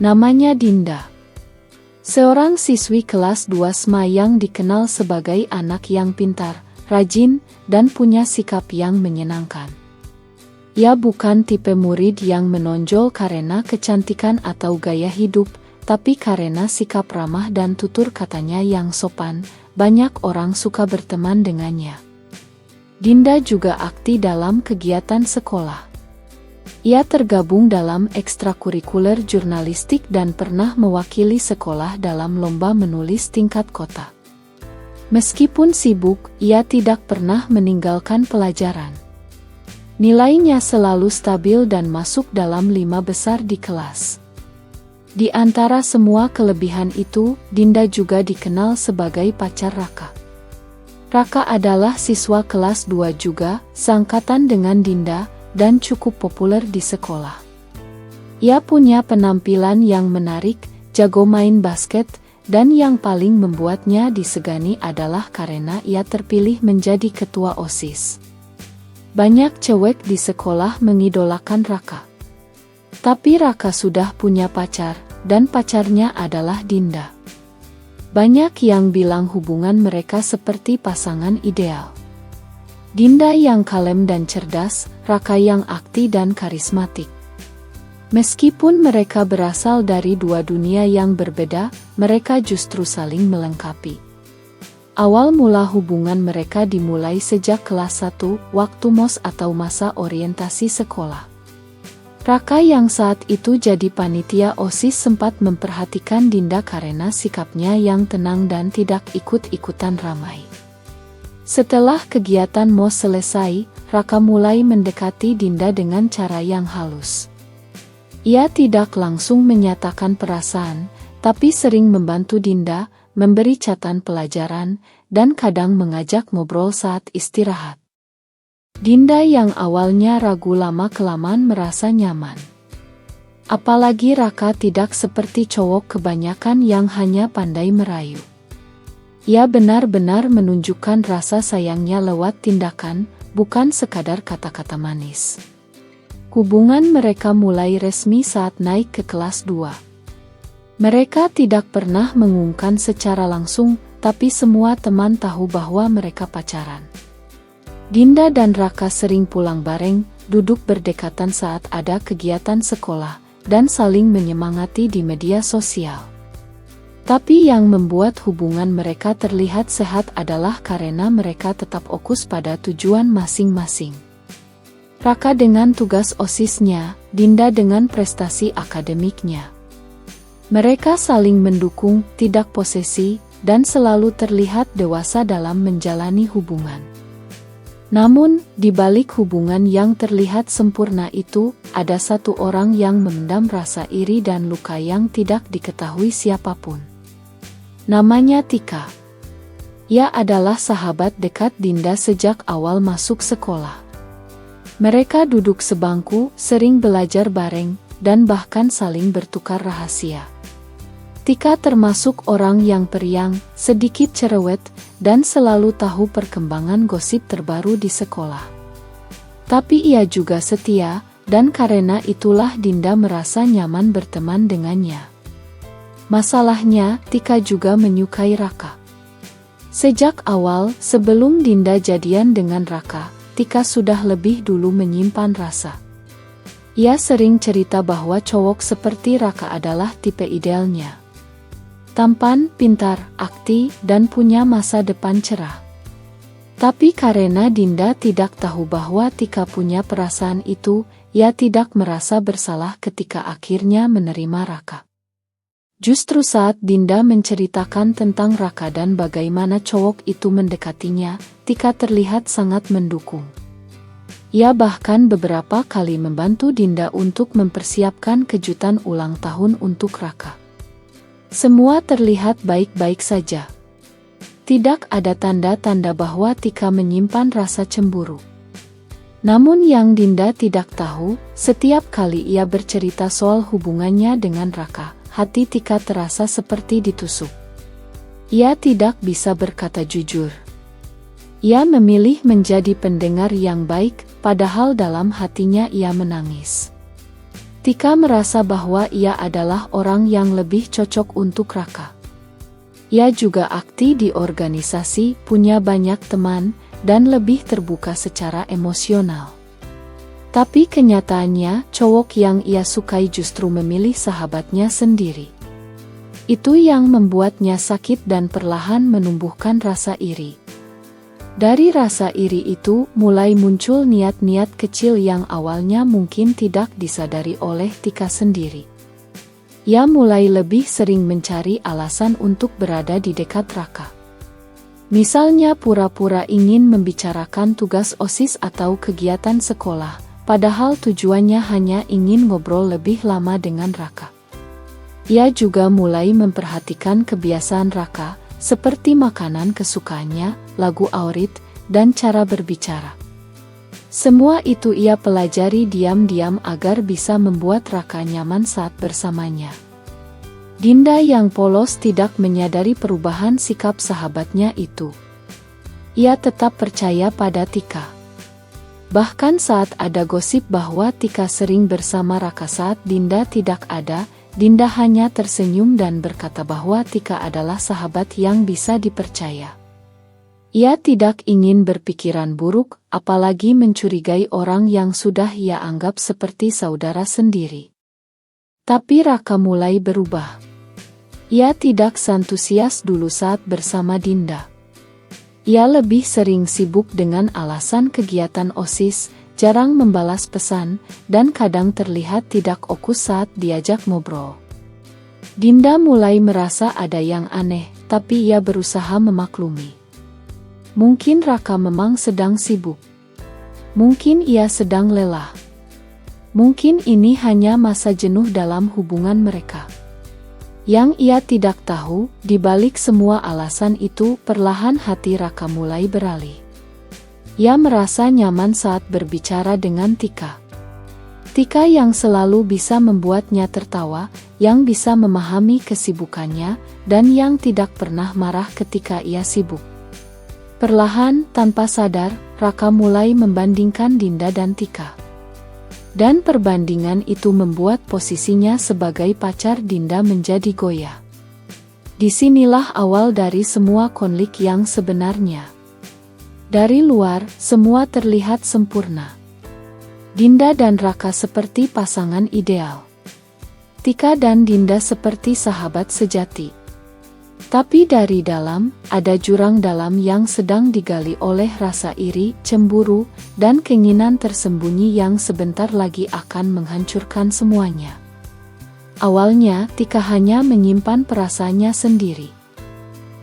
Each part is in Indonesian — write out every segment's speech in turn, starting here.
Namanya Dinda. Seorang siswi kelas 2 SMA yang dikenal sebagai anak yang pintar, rajin, dan punya sikap yang menyenangkan. Ia bukan tipe murid yang menonjol karena kecantikan atau gaya hidup, tapi karena sikap ramah dan tutur katanya yang sopan, banyak orang suka berteman dengannya. Dinda juga aktif dalam kegiatan sekolah. Ia tergabung dalam ekstrakurikuler jurnalistik dan pernah mewakili sekolah dalam lomba menulis tingkat kota. Meskipun sibuk, ia tidak pernah meninggalkan pelajaran. Nilainya selalu stabil dan masuk dalam 5 besar di kelas. Di antara semua kelebihan itu, Dinda juga dikenal sebagai pacar Raka. Raka adalah siswa kelas 2 juga, seangkatan dengan Dinda, dan cukup populer di sekolah. Ia punya penampilan yang menarik, jago main basket, dan yang paling membuatnya disegani adalah karena ia terpilih menjadi ketua OSIS. Banyak cewek di sekolah mengidolakan Raka. Tapi Raka sudah punya pacar, dan pacarnya adalah Dinda. Banyak yang bilang hubungan mereka seperti pasangan ideal. Dinda yang kalem dan cerdas, Raka yang aktif dan karismatik. Meskipun mereka berasal dari dua dunia yang berbeda, mereka justru saling melengkapi. Awal mula hubungan mereka dimulai sejak kelas 1, waktu MOS atau masa orientasi sekolah. Raka yang saat itu jadi panitia OSIS sempat memperhatikan Dinda karena sikapnya yang tenang dan tidak ikut-ikutan ramai. Setelah kegiatan MOS selesai, Raka mulai mendekati Dinda dengan cara yang halus. Ia tidak langsung menyatakan perasaan, tapi sering membantu Dinda, memberi catatan pelajaran, dan kadang mengajak ngobrol saat istirahat. Dinda yang awalnya ragu lama-kelamaan merasa nyaman. Apalagi Raka tidak seperti cowok kebanyakan yang hanya pandai merayu. Ia benar-benar menunjukkan rasa sayangnya lewat tindakan, bukan sekadar kata-kata manis. Hubungan mereka mulai resmi saat naik ke kelas 2. Mereka tidak pernah mengumumkan secara langsung, tapi semua teman tahu bahwa mereka pacaran. Dinda dan Raka sering pulang bareng, duduk berdekatan saat ada kegiatan sekolah, dan saling menyemangati di media sosial. Tapi yang membuat hubungan mereka terlihat sehat adalah karena mereka tetap fokus pada tujuan masing-masing. Raka dengan tugas OSIS-nya, Dinda dengan prestasi akademiknya. Mereka saling mendukung, tidak posesi, dan selalu terlihat dewasa dalam menjalani hubungan. Namun, di balik hubungan yang terlihat sempurna itu, ada satu orang yang memendam rasa iri dan luka yang tidak diketahui siapapun. Namanya Tika. Ia adalah sahabat dekat Dinda sejak awal masuk sekolah. Mereka duduk sebangku, sering belajar bareng, dan bahkan saling bertukar rahasia. Tika termasuk orang yang periang, sedikit cerewet, dan selalu tahu perkembangan gosip terbaru di sekolah. Tapi ia juga setia, dan karena itulah Dinda merasa nyaman berteman dengannya. Masalahnya, Tika juga menyukai Raka. Sejak awal, sebelum Dinda jadian dengan Raka, Tika sudah lebih dulu menyimpan rasa. Ia sering cerita bahwa cowok seperti Raka adalah tipe idealnya. Tampan, pintar, aktif, dan punya masa depan cerah. Tapi karena Dinda tidak tahu bahwa Tika punya perasaan itu, ia tidak merasa bersalah ketika akhirnya menerima Raka. Justru saat Dinda menceritakan tentang Raka dan bagaimana cowok itu mendekatinya, Tika terlihat sangat mendukung. Ia bahkan beberapa kali membantu Dinda untuk mempersiapkan kejutan ulang tahun untuk Raka. Semua terlihat baik-baik saja. Tidak ada tanda-tanda bahwa Tika menyimpan rasa cemburu. Namun yang Dinda tidak tahu, setiap kali ia bercerita soal hubungannya dengan Raka, hati Tika terasa seperti ditusuk. Ia tidak bisa berkata jujur. Ia memilih menjadi pendengar yang baik, padahal dalam hatinya ia menangis. Tika merasa bahwa ia adalah orang yang lebih cocok untuk Raka. Ia juga aktif di organisasi, punya banyak teman, dan lebih terbuka secara emosional. Tapi kenyataannya, cowok yang ia sukai justru memilih sahabatnya sendiri. Itu yang membuatnya sakit dan perlahan menumbuhkan rasa iri. Dari rasa iri itu, mulai muncul niat-niat kecil yang awalnya mungkin tidak disadari oleh Tika sendiri. Ia mulai lebih sering mencari alasan untuk berada di dekat Raka. Misalnya pura-pura ingin membicarakan tugas OSIS atau kegiatan sekolah, padahal tujuannya hanya ingin ngobrol lebih lama dengan Raka. Ia juga mulai memperhatikan kebiasaan Raka, seperti makanan kesukaannya, lagu Aurit, dan cara berbicara. Semua itu ia pelajari diam-diam agar bisa membuat Raka nyaman saat bersamanya. Dinda yang polos tidak menyadari perubahan sikap sahabatnya itu. Ia tetap percaya pada Tika. Bahkan saat ada gosip bahwa Tika sering bersama Raka saat Dinda tidak ada, Dinda hanya tersenyum dan berkata bahwa Tika adalah sahabat yang bisa dipercaya. Ia tidak ingin berpikiran buruk, apalagi mencurigai orang yang sudah ia anggap seperti saudara sendiri. Tapi Raka mulai berubah. Ia tidak seantusias dulu saat bersama Dinda. Ia lebih sering sibuk dengan alasan kegiatan OSIS, jarang membalas pesan, dan kadang terlihat tidak fokus saat diajak ngobrol. Dinda mulai merasa ada yang aneh, tapi ia berusaha memaklumi. Mungkin Raka memang sedang sibuk. Mungkin ia sedang lelah. Mungkin ini hanya masa jenuh dalam hubungan mereka. Yang ia tidak tahu, di balik semua alasan itu, perlahan hati Raka mulai beralih. Ia merasa nyaman saat berbicara dengan Tika. Tika yang selalu bisa membuatnya tertawa, yang bisa memahami kesibukannya, dan yang tidak pernah marah ketika ia sibuk. Perlahan, tanpa sadar, Raka mulai membandingkan Dinda dan Tika. Dan perbandingan itu membuat posisinya sebagai pacar Dinda menjadi goyah. Disinilah awal dari semua konflik yang sebenarnya. Dari luar, semua terlihat sempurna. Dinda dan Raka seperti pasangan ideal. Tika dan Dinda seperti sahabat sejati. Tapi dari dalam, ada jurang dalam yang sedang digali oleh rasa iri, cemburu, dan keinginan tersembunyi yang sebentar lagi akan menghancurkan semuanya. Awalnya, Tika hanya menyimpan perasaannya sendiri.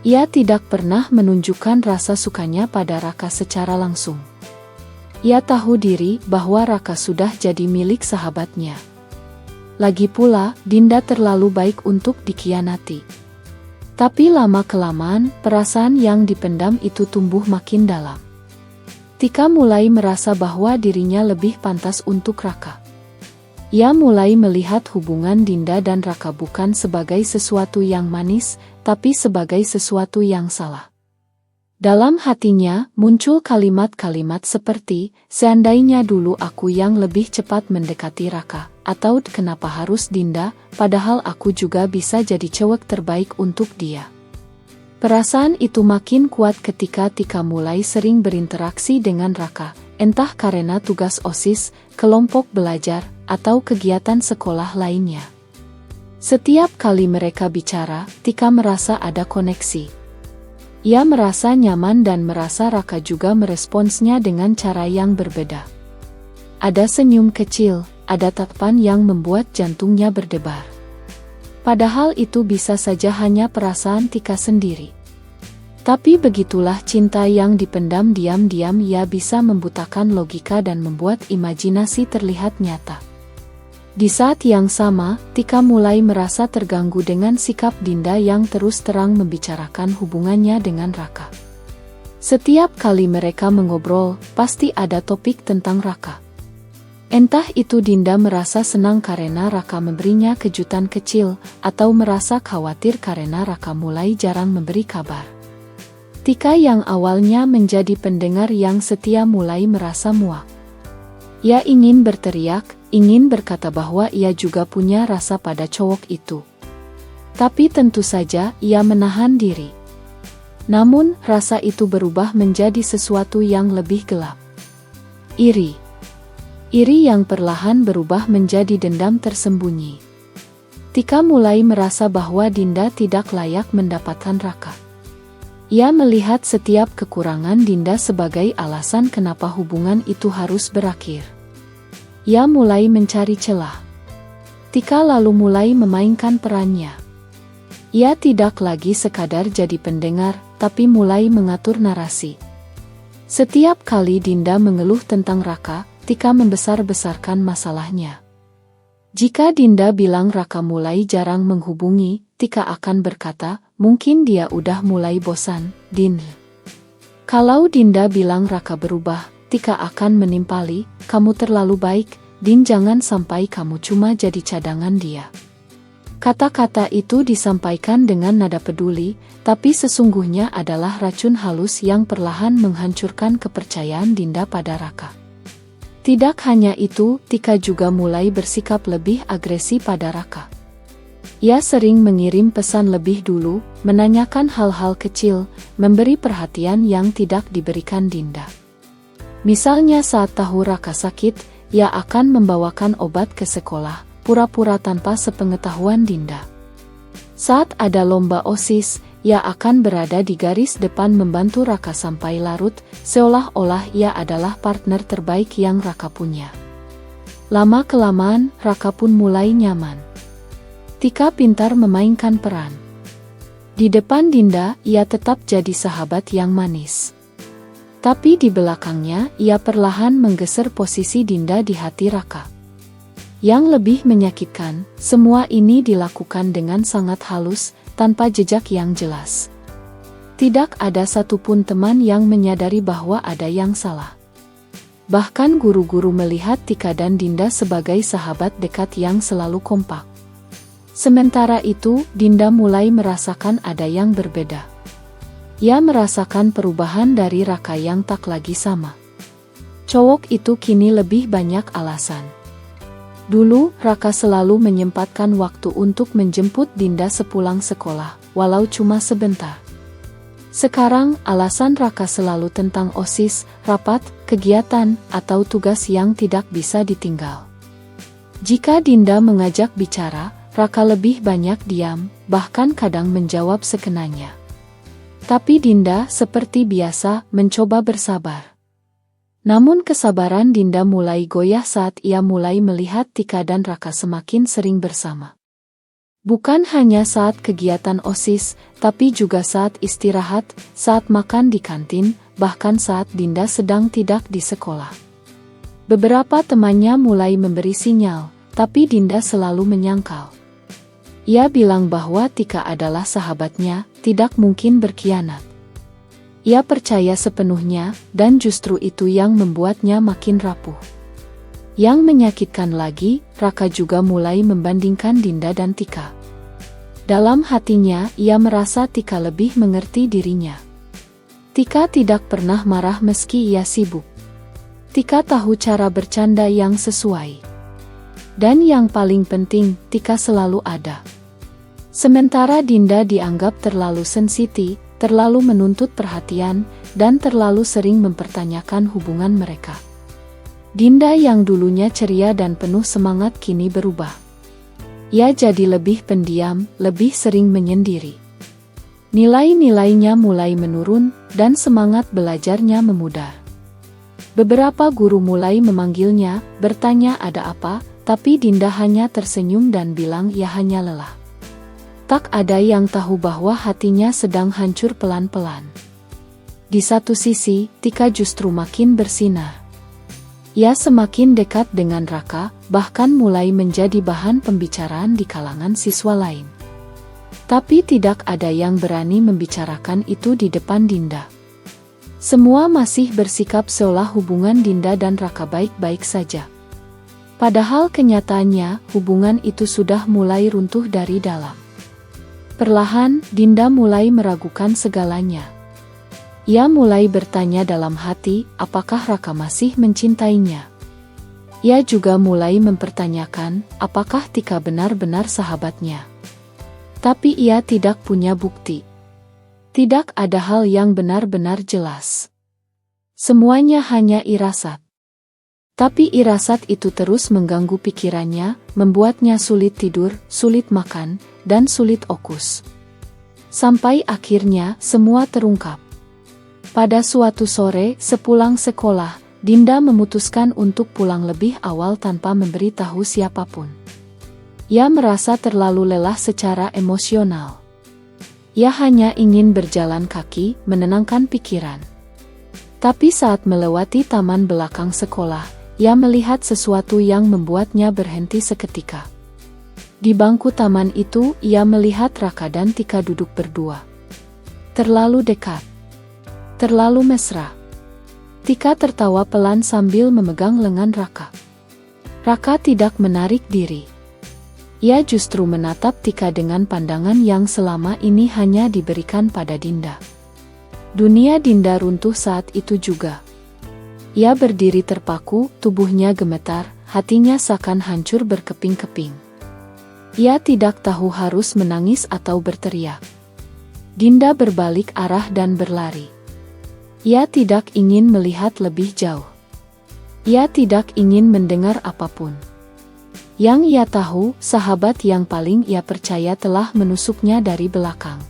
Ia tidak pernah menunjukkan rasa sukanya pada Raka secara langsung. Ia tahu diri bahwa Raka sudah jadi milik sahabatnya. Lagi pula, Dinda terlalu baik untuk dikhianati. Tapi lama-kelamaan, perasaan yang dipendam itu tumbuh makin dalam. Tika mulai merasa bahwa dirinya lebih pantas untuk Raka. Ia mulai melihat hubungan Dinda dan Raka bukan sebagai sesuatu yang manis, tapi sebagai sesuatu yang salah. Dalam hatinya, muncul kalimat-kalimat seperti, seandainya dulu aku yang lebih cepat mendekati Raka, atau kenapa harus Dinda, padahal aku juga bisa jadi cowok terbaik untuk dia. Perasaan itu makin kuat ketika Tika mulai sering berinteraksi dengan Raka, entah karena tugas OSIS, kelompok belajar, atau kegiatan sekolah lainnya. Setiap kali mereka bicara, Tika merasa ada koneksi. Ia merasa nyaman dan merasa Raka juga meresponsnya dengan cara yang berbeda. Ada senyum kecil, ada tatapan yang membuat jantungnya berdebar. Padahal itu bisa saja hanya perasaan Tika sendiri. Tapi begitulah cinta yang dipendam diam-diam, ia bisa membutakan logika dan membuat imajinasi terlihat nyata. Di saat yang sama, Tika mulai merasa terganggu dengan sikap Dinda yang terus terang membicarakan hubungannya dengan Raka. Setiap kali mereka mengobrol, pasti ada topik tentang Raka. Entah itu Dinda merasa senang karena Raka memberinya kejutan kecil, atau merasa khawatir karena Raka mulai jarang memberi kabar. Tika yang awalnya menjadi pendengar yang setia mulai merasa muak. Ia ingin berteriak, ingin berkata bahwa ia juga punya rasa pada cowok itu. Tapi tentu saja ia menahan diri. Namun, rasa itu berubah menjadi sesuatu yang lebih gelap. Iri. Iri yang perlahan berubah menjadi dendam tersembunyi. Tika mulai merasa bahwa Dinda tidak layak mendapatkan Raka. Ia melihat setiap kekurangan Dinda sebagai alasan kenapa hubungan itu harus berakhir. Ia mulai mencari celah. Tika lalu mulai memainkan perannya. Ia tidak lagi sekadar jadi pendengar, tapi mulai mengatur narasi. Setiap kali Dinda mengeluh tentang Raka, Tika membesar-besarkan masalahnya. Jika Dinda bilang Raka mulai jarang menghubungi, Tika akan berkata, mungkin dia udah mulai bosan, Din. Kalau Dinda bilang Raka berubah, Tika akan menimpali, kamu terlalu baik, Din, jangan sampai kamu cuma jadi cadangan dia. Kata-kata itu disampaikan dengan nada peduli, tapi sesungguhnya adalah racun halus yang perlahan menghancurkan kepercayaan Dinda pada Raka. Tidak hanya itu, Tika juga mulai bersikap lebih agresi pada Raka. Ia sering mengirim pesan lebih dulu, menanyakan hal-hal kecil, memberi perhatian yang tidak diberikan Dinda. Misalnya saat tahu Raka sakit, ia akan membawakan obat ke sekolah, pura-pura tanpa sepengetahuan Dinda. Saat ada lomba OSIS, ia akan berada di garis depan membantu Raka sampai larut, seolah-olah ia adalah partner terbaik yang Raka punya. Lama-kelamaan, Raka pun mulai nyaman. Tika pintar memainkan peran. Di depan Dinda, ia tetap jadi sahabat yang manis. Tapi di belakangnya, ia perlahan menggeser posisi Dinda di hati Raka. Yang lebih menyakitkan, semua ini dilakukan dengan sangat halus, tanpa jejak yang jelas. Tidak ada satupun teman yang menyadari bahwa ada yang salah. Bahkan guru-guru melihat Tika dan Dinda sebagai sahabat dekat yang selalu kompak. Sementara itu, Dinda mulai merasakan ada yang berbeda. Ia merasakan perubahan dari Raka yang tak lagi sama. Cowok itu kini lebih banyak alasan. Dulu, Raka selalu menyempatkan waktu untuk menjemput Dinda sepulang sekolah, walau cuma sebentar. Sekarang, alasan Raka selalu tentang OSIS, rapat, kegiatan, atau tugas yang tidak bisa ditinggal. Jika Dinda mengajak bicara, Raka lebih banyak diam, bahkan kadang menjawab sekenanya. Tapi Dinda, seperti biasa, mencoba bersabar. Namun kesabaran Dinda mulai goyah saat ia mulai melihat Tika dan Raka semakin sering bersama. Bukan hanya saat kegiatan OSIS, tapi juga saat istirahat, saat makan di kantin, bahkan saat Dinda sedang tidak di sekolah. Beberapa temannya mulai memberi sinyal, tapi Dinda selalu menyangkal. Ia bilang bahwa Tika adalah sahabatnya, tidak mungkin berkhianat. Ia percaya sepenuhnya, dan justru itu yang membuatnya makin rapuh. Yang menyakitkan lagi, Raka juga mulai membandingkan Dinda dan Tika. Dalam hatinya, ia merasa Tika lebih mengerti dirinya. Tika tidak pernah marah meski ia sibuk. Tika tahu cara bercanda yang sesuai. Dan yang paling penting, Tika selalu ada. Sementara Dinda dianggap terlalu sensitif, terlalu menuntut perhatian, dan terlalu sering mempertanyakan hubungan mereka. Dinda yang dulunya ceria dan penuh semangat kini berubah. Ia jadi lebih pendiam, lebih sering menyendiri. Nilai-nilainya mulai menurun, dan semangat belajarnya memudar. Beberapa guru mulai memanggilnya, bertanya ada apa, tapi Dinda hanya tersenyum dan bilang ia hanya lelah. Tak ada yang tahu bahwa hatinya sedang hancur pelan-pelan. Di satu sisi, Tika justru makin bersinar. Ia semakin dekat dengan Raka, bahkan mulai menjadi bahan pembicaraan di kalangan siswa lain. Tapi tidak ada yang berani membicarakan itu di depan Dinda. Semua masih bersikap seolah hubungan Dinda dan Raka baik-baik saja. Padahal kenyataannya, hubungan itu sudah mulai runtuh dari dalam. Perlahan, Dinda mulai meragukan segalanya. Ia mulai bertanya dalam hati, apakah Raka masih mencintainya? Ia juga mulai mempertanyakan apakah Tika benar-benar sahabatnya. Tapi ia tidak punya bukti. Tidak ada hal yang benar-benar jelas. Semuanya hanya irasat. Tapi irasat itu terus mengganggu pikirannya, membuatnya sulit tidur, sulit makan, dan sulit fokus. Sampai akhirnya semua terungkap. Pada suatu sore, sepulang sekolah, Dinda memutuskan untuk pulang lebih awal tanpa memberitahu siapapun. Ia merasa terlalu lelah secara emosional. Ia hanya ingin berjalan kaki, menenangkan pikiran. Tapi saat melewati taman belakang sekolah, ia melihat sesuatu yang membuatnya berhenti seketika. Di bangku taman itu, ia melihat Raka dan Tika duduk berdua. Terlalu dekat. Terlalu mesra. Tika tertawa pelan sambil memegang lengan Raka. Raka tidak menarik diri. Ia justru menatap Tika dengan pandangan yang selama ini hanya diberikan pada Dinda. Dunia Dinda runtuh saat itu juga. Ia berdiri terpaku, tubuhnya gemetar, hatinya seakan hancur berkeping-keping. Ia tidak tahu harus menangis atau berteriak. Dinda berbalik arah dan berlari. Ia tidak ingin melihat lebih jauh. Ia tidak ingin mendengar apapun. Yang ia tahu, sahabat yang paling ia percaya telah menusuknya dari belakang.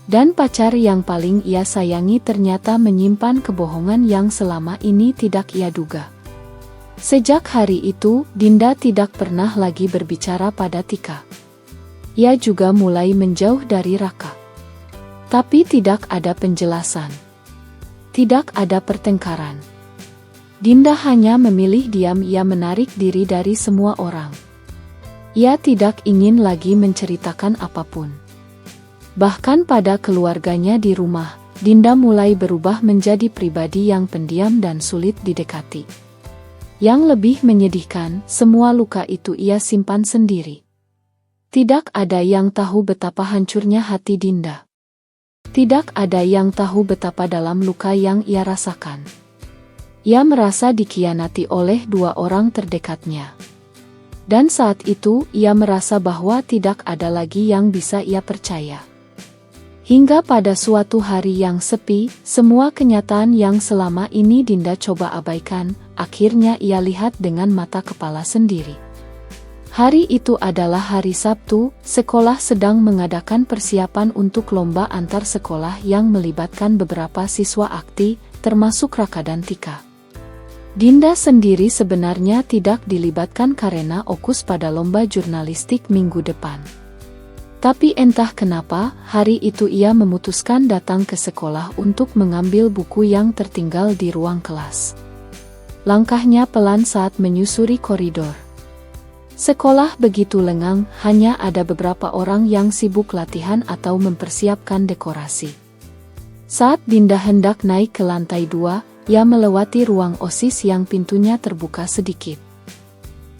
Dan pacar yang paling ia sayangi ternyata menyimpan kebohongan yang selama ini tidak ia duga. Sejak hari itu, Dinda tidak pernah lagi berbicara pada Tika. Ia juga mulai menjauh dari Raka. Tapi tidak ada penjelasan. Tidak ada pertengkaran. Dinda hanya memilih diam. Ia menarik diri dari semua orang. Ia tidak ingin lagi menceritakan apapun. Bahkan pada keluarganya di rumah, Dinda mulai berubah menjadi pribadi yang pendiam dan sulit didekati. Yang lebih menyedihkan, semua luka itu ia simpan sendiri. Tidak ada yang tahu betapa hancurnya hati Dinda. Tidak ada yang tahu betapa dalam luka yang ia rasakan. Ia merasa dikhianati oleh dua orang terdekatnya. Dan saat itu, ia merasa bahwa tidak ada lagi yang bisa ia percaya. Hingga pada suatu hari yang sepi, semua kenyataan yang selama ini Dinda coba abaikan, akhirnya ia lihat dengan mata kepala sendiri. Hari itu adalah hari Sabtu, sekolah sedang mengadakan persiapan untuk lomba antar sekolah yang melibatkan beberapa siswa akti, termasuk Raka dan Tika. Dinda sendiri sebenarnya tidak dilibatkan karena fokus pada lomba jurnalistik minggu depan. Tapi entah kenapa, hari itu ia memutuskan datang ke sekolah untuk mengambil buku yang tertinggal di ruang kelas. Langkahnya pelan saat menyusuri koridor. Sekolah begitu lengang, hanya ada beberapa orang yang sibuk latihan atau mempersiapkan dekorasi. Saat Dinda hendak naik ke lantai 2, ia melewati ruang OSIS yang pintunya terbuka sedikit.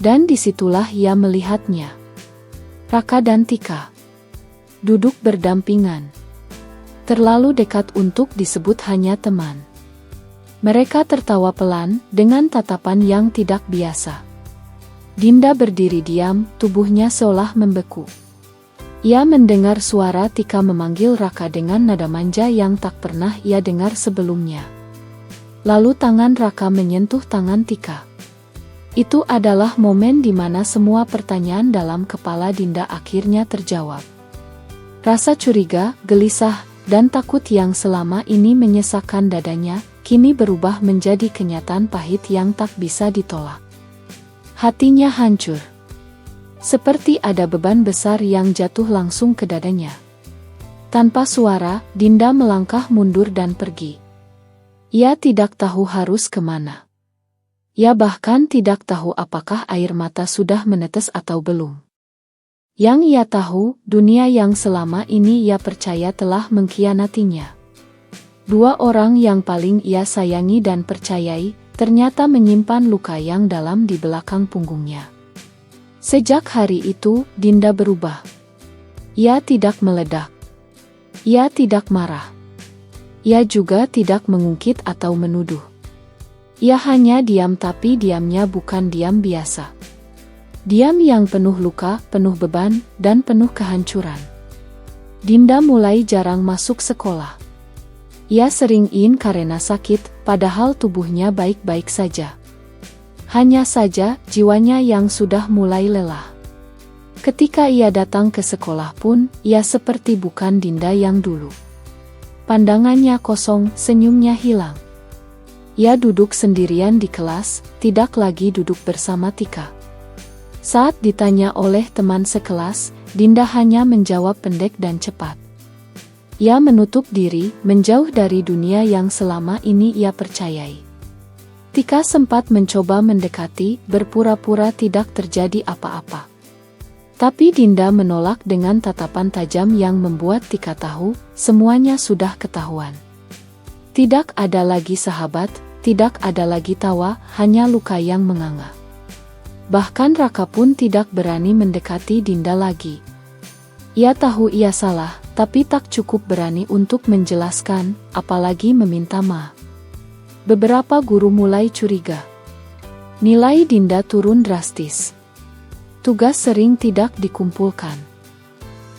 Dan disitulah ia melihatnya. Raka dan Tika duduk berdampingan. Terlalu dekat untuk disebut hanya teman. Mereka tertawa pelan, dengan tatapan yang tidak biasa. Dinda berdiri diam, tubuhnya seolah membeku. Ia mendengar suara Tika memanggil Raka dengan nada manja yang tak pernah ia dengar sebelumnya. Lalu tangan Raka menyentuh tangan Tika. Itu adalah momen di mana semua pertanyaan dalam kepala Dinda akhirnya terjawab. Rasa curiga, gelisah, dan takut yang selama ini menyesakkan dadanya, kini berubah menjadi kenyataan pahit yang tak bisa ditolak. Hatinya hancur. Seperti ada beban besar yang jatuh langsung ke dadanya. Tanpa suara, Dinda melangkah mundur dan pergi. Ia tidak tahu harus kemana. Ia bahkan tidak tahu apakah air mata sudah menetes atau belum. Yang ia tahu, dunia yang selama ini ia percaya telah mengkhianatinya. Dua orang yang paling ia sayangi dan percayai, ternyata menyimpan luka yang dalam di belakang punggungnya. Sejak hari itu, Dinda berubah. Ia tidak meledak. Ia tidak marah. Ia juga tidak mengungkit atau menuduh. Ia hanya diam, tapi diamnya bukan diam biasa. Diam yang penuh luka, penuh beban, dan penuh kehancuran. Dinda mulai jarang masuk sekolah. Ia sering in karena sakit, padahal tubuhnya baik-baik saja. Hanya saja, jiwanya yang sudah mulai lelah. Ketika ia datang ke sekolah pun, ia seperti bukan Dinda yang dulu. Pandangannya kosong, senyumnya hilang. Ia duduk sendirian di kelas, tidak lagi duduk bersama Tika. Saat ditanya oleh teman sekelas, Dinda hanya menjawab pendek dan cepat. Ia menutup diri, menjauh dari dunia yang selama ini ia percayai. Tika sempat mencoba mendekati, berpura-pura tidak terjadi apa-apa. Tapi Dinda menolak dengan tatapan tajam yang membuat Tika tahu, semuanya sudah ketahuan. Tidak ada lagi sahabat, tidak ada lagi tawa, hanya luka yang menganga. Bahkan Raka pun tidak berani mendekati Dinda lagi. Ia tahu ia salah, tapi tak cukup berani untuk menjelaskan, apalagi meminta maaf. Beberapa guru mulai curiga. Nilai Dinda turun drastis. Tugas sering tidak dikumpulkan.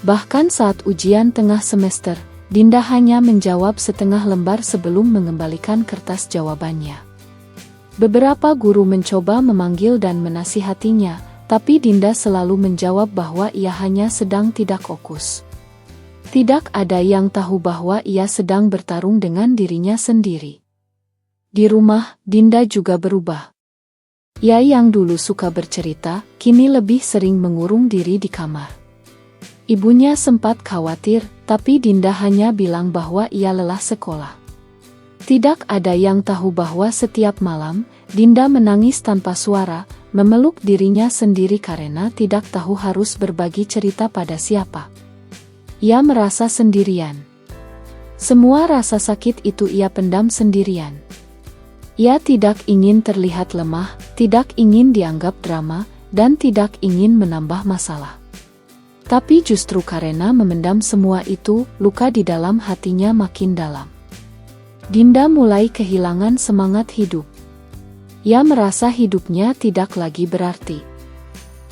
Bahkan saat ujian tengah semester, Dinda hanya menjawab setengah lembar sebelum mengembalikan kertas jawabannya. Beberapa guru mencoba memanggil dan menasihatinya, tapi Dinda selalu menjawab bahwa ia hanya sedang tidak fokus. Tidak ada yang tahu bahwa ia sedang bertarung dengan dirinya sendiri. Di rumah, Dinda juga berubah. Ia yang dulu suka bercerita, kini lebih sering mengurung diri di kamar. Ibunya sempat khawatir, tapi Dinda hanya bilang bahwa ia lelah sekolah. Tidak ada yang tahu bahwa setiap malam, Dinda menangis tanpa suara, memeluk dirinya sendiri karena tidak tahu harus berbagi cerita pada siapa. Ia merasa sendirian. Semua rasa sakit itu ia pendam sendirian. Ia tidak ingin terlihat lemah, tidak ingin dianggap drama, dan tidak ingin menambah masalah. Tapi justru karena memendam semua itu, luka di dalam hatinya makin dalam. Dinda mulai kehilangan semangat hidup. Ia merasa hidupnya tidak lagi berarti.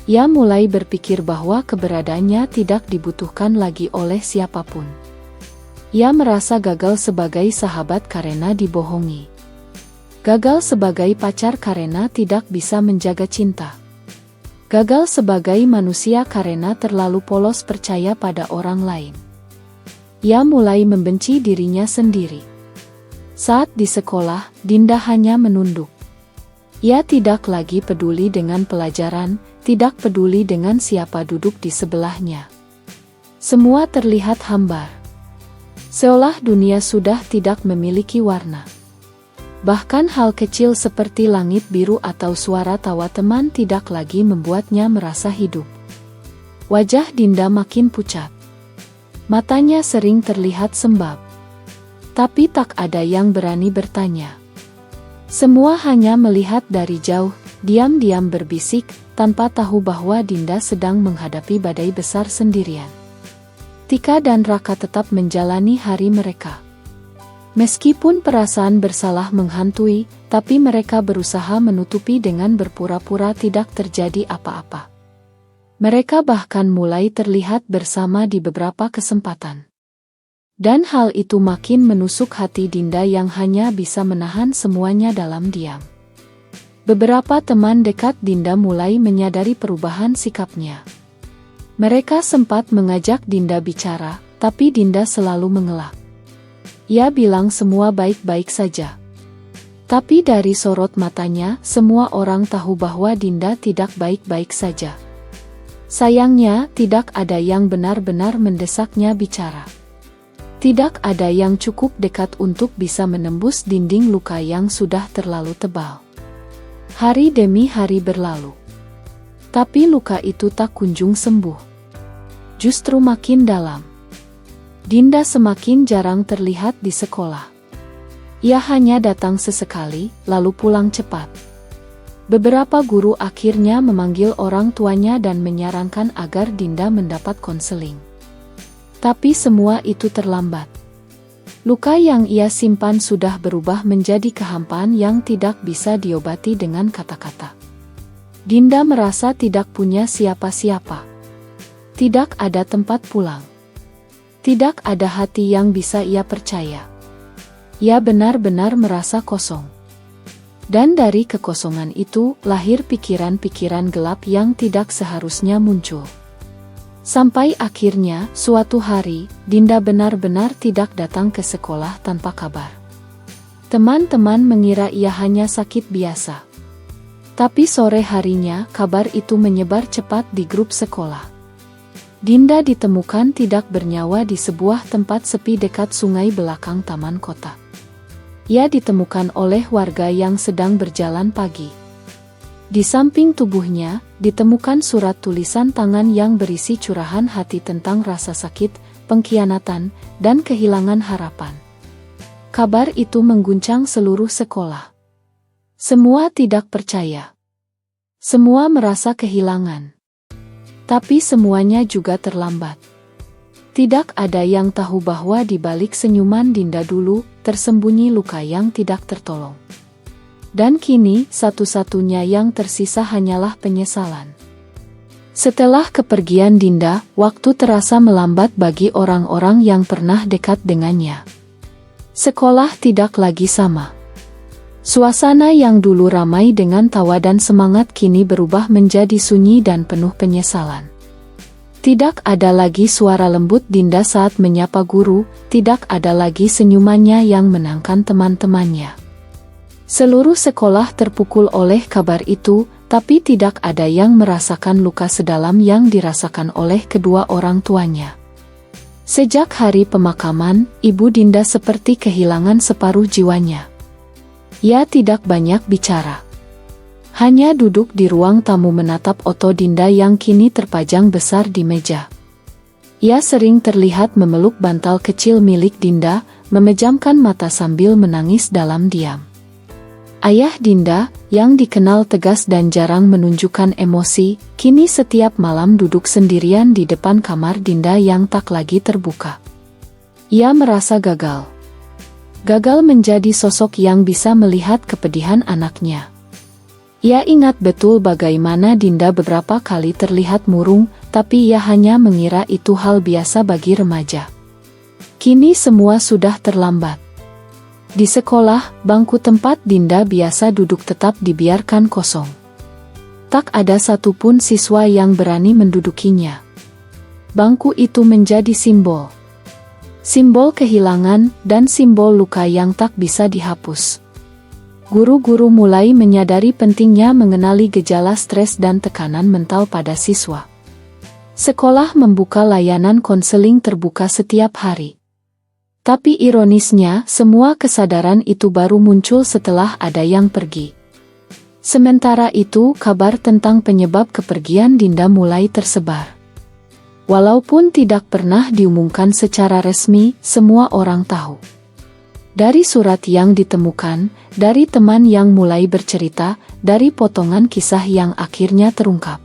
Ia mulai berpikir bahwa keberadaannya tidak dibutuhkan lagi oleh siapapun. Ia merasa gagal sebagai sahabat karena dibohongi. Gagal sebagai pacar karena tidak bisa menjaga cinta. Gagal sebagai manusia karena terlalu polos percaya pada orang lain. Ia mulai membenci dirinya sendiri. Saat di sekolah, Dinda hanya menunduk. Ia tidak lagi peduli dengan pelajaran, tidak peduli dengan siapa duduk di sebelahnya. Semua terlihat hambar. Seolah dunia sudah tidak memiliki warna. Bahkan hal kecil seperti langit biru atau suara tawa teman tidak lagi membuatnya merasa hidup. Wajah Dinda makin pucat. Matanya sering terlihat sembab. Tapi tak ada yang berani bertanya. Semua hanya melihat dari jauh, diam-diam berbisik, tanpa tahu bahwa Dinda sedang menghadapi badai besar sendirian. Tika dan Raka tetap menjalani hari mereka. Meskipun perasaan bersalah menghantui, tapi mereka berusaha menutupi dengan berpura-pura tidak terjadi apa-apa. Mereka bahkan mulai terlihat bersama di beberapa kesempatan. Dan hal itu makin menusuk hati Dinda yang hanya bisa menahan semuanya dalam diam. Beberapa teman dekat Dinda mulai menyadari perubahan sikapnya. Mereka sempat mengajak Dinda bicara, tapi Dinda selalu mengelak. Ia bilang semua baik-baik saja. Tapi dari sorot matanya, semua orang tahu bahwa Dinda tidak baik-baik saja. Sayangnya, tidak ada yang benar-benar mendesaknya bicara. Tidak ada yang cukup dekat untuk bisa menembus dinding luka yang sudah terlalu tebal. Hari demi hari berlalu. Tapi luka itu tak kunjung sembuh. Justru makin dalam. Dinda semakin jarang terlihat di sekolah. Ia hanya datang sesekali, lalu pulang cepat. Beberapa guru akhirnya memanggil orang tuanya dan menyarankan agar Dinda mendapat konseling. Tapi semua itu terlambat. Luka yang ia simpan sudah berubah menjadi kehampaan yang tidak bisa diobati dengan kata-kata. Dinda merasa tidak punya siapa-siapa. Tidak ada tempat pulang. Tidak ada hati yang bisa ia percaya. Ia benar-benar merasa kosong. Dan dari kekosongan itu lahir pikiran-pikiran gelap yang tidak seharusnya muncul. Sampai akhirnya, suatu hari, Dinda benar-benar tidak datang ke sekolah tanpa kabar. Teman-teman mengira ia hanya sakit biasa. Tapi sore harinya, kabar itu menyebar cepat di grup sekolah. Dinda ditemukan tidak bernyawa di sebuah tempat sepi dekat sungai belakang taman kota. Ia ditemukan oleh warga yang sedang berjalan pagi. Di samping tubuhnya, ditemukan surat tulisan tangan yang berisi curahan hati tentang rasa sakit, pengkhianatan, dan kehilangan harapan. Kabar itu mengguncang seluruh sekolah. Semua tidak percaya. Semua merasa kehilangan. Tapi semuanya juga terlambat. Tidak ada yang tahu bahwa di balik senyuman Dinda dulu, tersembunyi luka yang tidak tertolong. Dan kini, satu-satunya yang tersisa hanyalah penyesalan. Setelah kepergian Dinda, waktu terasa melambat bagi orang-orang yang pernah dekat dengannya. Sekolah tidak lagi sama. Suasana yang dulu ramai dengan tawa dan semangat kini berubah menjadi sunyi dan penuh penyesalan. Tidak ada lagi suara lembut Dinda saat menyapa guru, tidak ada lagi senyumannya yang menangkan teman-temannya. Seluruh sekolah terpukul oleh kabar itu, tapi tidak ada yang merasakan luka sedalam yang dirasakan oleh kedua orang tuanya. Sejak hari pemakaman, Ibu Dinda seperti kehilangan separuh jiwanya. Ia tidak banyak bicara. Hanya duduk di ruang tamu menatap foto Dinda yang kini terpajang besar di meja. Ia sering terlihat memeluk bantal kecil milik Dinda, memejamkan mata sambil menangis dalam diam. Ayah Dinda, yang dikenal tegas dan jarang menunjukkan emosi, kini setiap malam duduk sendirian di depan kamar Dinda yang tak lagi terbuka. Ia merasa gagal. Gagal menjadi sosok yang bisa melihat kepedihan anaknya. Ia ingat betul bagaimana Dinda beberapa kali terlihat murung, tapi ia hanya mengira itu hal biasa bagi remaja. Kini semua sudah terlambat. Di sekolah, bangku tempat Dinda biasa duduk tetap dibiarkan kosong. Tak ada satupun siswa yang berani mendudukinya. Bangku itu menjadi simbol. Simbol kehilangan dan simbol luka yang tak bisa dihapus. Guru-guru mulai menyadari pentingnya mengenali gejala stres dan tekanan mental pada siswa. Sekolah membuka layanan konseling terbuka setiap hari. Tapi ironisnya, semua kesadaran itu baru muncul setelah ada yang pergi. Sementara itu, kabar tentang penyebab kepergian Dinda mulai tersebar. Walaupun tidak pernah diumumkan secara resmi, semua orang tahu. Dari surat yang ditemukan, dari teman yang mulai bercerita, dari potongan kisah yang akhirnya terungkap.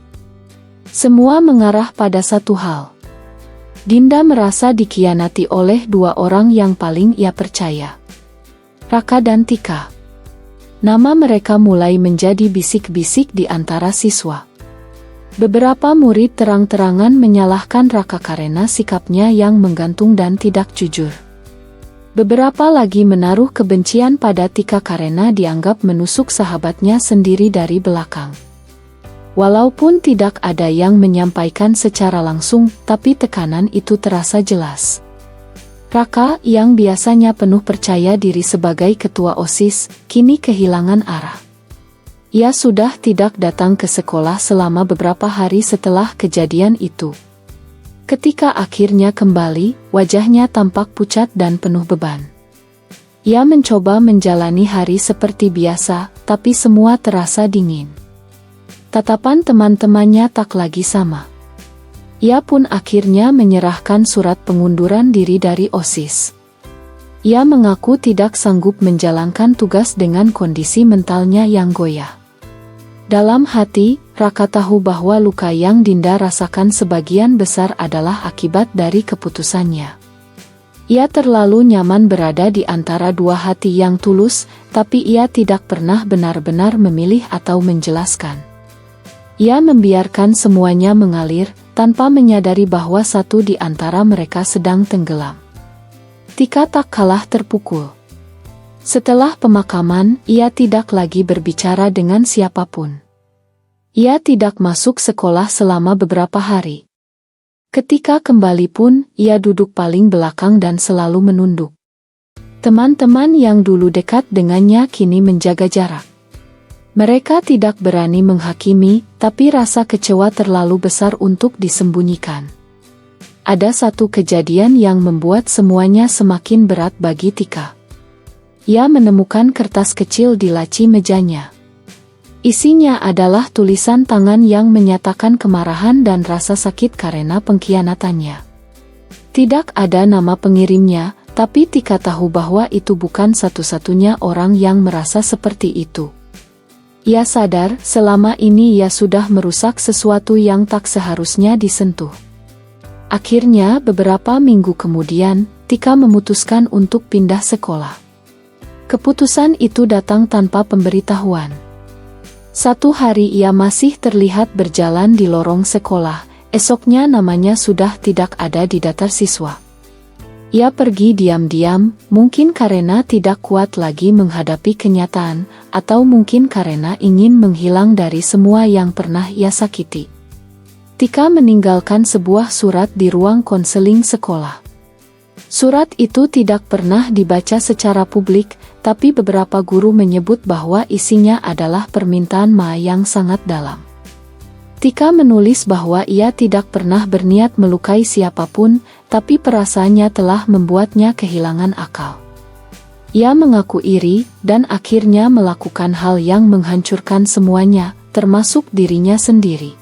Semua mengarah pada satu hal. Dinda merasa dikhianati oleh dua orang yang paling ia percaya. Raka dan Tika. Nama mereka mulai menjadi bisik-bisik di antara siswa. Beberapa murid terang-terangan menyalahkan Raka karena sikapnya yang menggantung dan tidak jujur. Beberapa lagi menaruh kebencian pada Tika karena dianggap menusuk sahabatnya sendiri dari belakang. Walaupun tidak ada yang menyampaikan secara langsung, tapi tekanan itu terasa jelas. Raka, yang biasanya penuh percaya diri sebagai ketua OSIS, kini kehilangan arah. Ia sudah tidak datang ke sekolah selama beberapa hari setelah kejadian itu. Ketika akhirnya kembali, wajahnya tampak pucat dan penuh beban. Ia mencoba menjalani hari seperti biasa, tapi semua terasa dingin. Tatapan teman-temannya tak lagi sama. Ia pun akhirnya menyerahkan surat pengunduran diri dari OSIS. Ia mengaku tidak sanggup menjalankan tugas dengan kondisi mentalnya yang goyah. Dalam hati, Raka tahu bahwa luka yang Dinda rasakan sebagian besar adalah akibat dari keputusannya. Ia terlalu nyaman berada di antara dua hati yang tulus, tapi ia tidak pernah benar-benar memilih atau menjelaskan. Ia membiarkan semuanya mengalir, tanpa menyadari bahwa satu di antara mereka sedang tenggelam. Tika tak kalah terpukul. Setelah pemakaman, ia tidak lagi berbicara dengan siapapun. Ia tidak masuk sekolah selama beberapa hari. Ketika kembali pun, ia duduk paling belakang dan selalu menunduk. Teman-teman yang dulu dekat dengannya kini menjaga jarak. Mereka tidak berani menghakimi, tapi rasa kecewa terlalu besar untuk disembunyikan. Ada satu kejadian yang membuat semuanya semakin berat bagi Tika. Ia menemukan kertas kecil di laci mejanya. Isinya adalah tulisan tangan yang menyatakan kemarahan dan rasa sakit karena pengkhianatannya. Tidak ada nama pengirimnya, tapi Tika tahu bahwa itu bukan satu-satunya orang yang merasa seperti itu. Ia sadar selama ini ia sudah merusak sesuatu yang tak seharusnya disentuh. Akhirnya beberapa minggu kemudian, Tika memutuskan untuk pindah sekolah. Keputusan itu datang tanpa pemberitahuan. Satu hari ia masih terlihat berjalan di lorong sekolah, esoknya namanya sudah tidak ada di daftar siswa. Ia pergi diam-diam, mungkin karena tidak kuat lagi menghadapi kenyataan, atau mungkin karena ingin menghilang dari semua yang pernah ia sakiti. Tika meninggalkan sebuah surat di ruang konseling sekolah. Surat itu tidak pernah dibaca secara publik, tapi beberapa guru menyebut bahwa isinya adalah permintaan maaf yang sangat dalam. Tika menulis bahwa ia tidak pernah berniat melukai siapapun, tapi perasaannya telah membuatnya kehilangan akal. Ia mengaku iri, dan akhirnya melakukan hal yang menghancurkan semuanya, termasuk dirinya sendiri.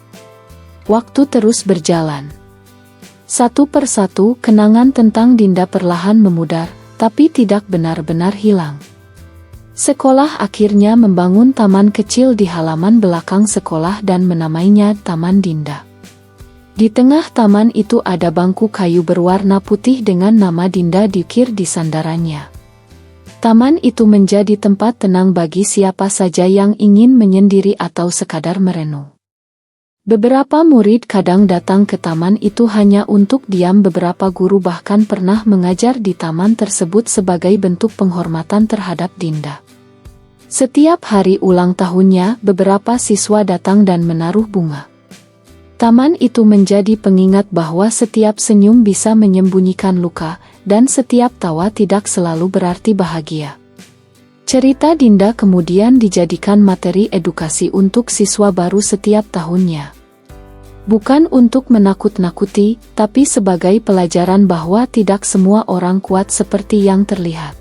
Waktu terus berjalan. Satu persatu kenangan tentang Dinda perlahan memudar, tapi tidak benar-benar hilang. Sekolah akhirnya membangun taman kecil di halaman belakang sekolah dan menamainya Taman Dinda. Di tengah taman itu ada bangku kayu berwarna putih dengan nama Dinda diukir di sandarannya. Taman itu menjadi tempat tenang bagi siapa saja yang ingin menyendiri atau sekadar merenung. Beberapa murid kadang datang ke taman itu hanya untuk diam. Beberapa guru bahkan pernah mengajar di taman tersebut sebagai bentuk penghormatan terhadap Dinda. Setiap hari ulang tahunnya, beberapa siswa datang dan menaruh bunga. Taman itu menjadi pengingat bahwa setiap senyum bisa menyembunyikan luka, dan setiap tawa tidak selalu berarti bahagia. Cerita Dinda kemudian dijadikan materi edukasi untuk siswa baru setiap tahunnya. Bukan untuk menakut-nakuti, tapi sebagai pelajaran bahwa tidak semua orang kuat seperti yang terlihat.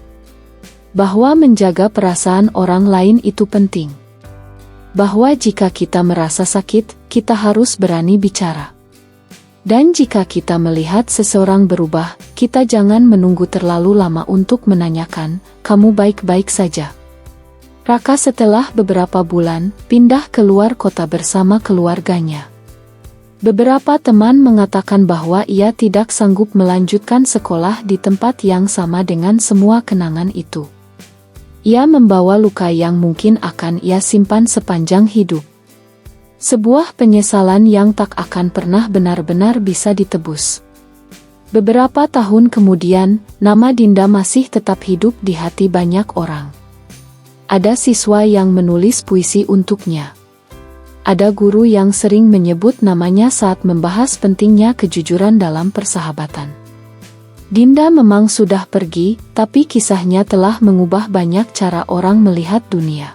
Bahwa menjaga perasaan orang lain itu penting. Bahwa jika kita merasa sakit, kita harus berani bicara. Dan jika kita melihat seseorang berubah, kita jangan menunggu terlalu lama untuk menanyakan, "Kamu baik-baik saja?" Raka setelah beberapa bulan, pindah keluar kota bersama keluarganya. Beberapa teman mengatakan bahwa ia tidak sanggup melanjutkan sekolah di tempat yang sama dengan semua kenangan itu. Ia membawa luka yang mungkin akan ia simpan sepanjang hidup. Sebuah penyesalan yang tak akan pernah benar-benar bisa ditebus. Beberapa tahun kemudian, nama Dinda masih tetap hidup di hati banyak orang. Ada siswa yang menulis puisi untuknya. Ada guru yang sering menyebut namanya saat membahas pentingnya kejujuran dalam persahabatan. Dinda memang sudah pergi, tapi kisahnya telah mengubah banyak cara orang melihat dunia.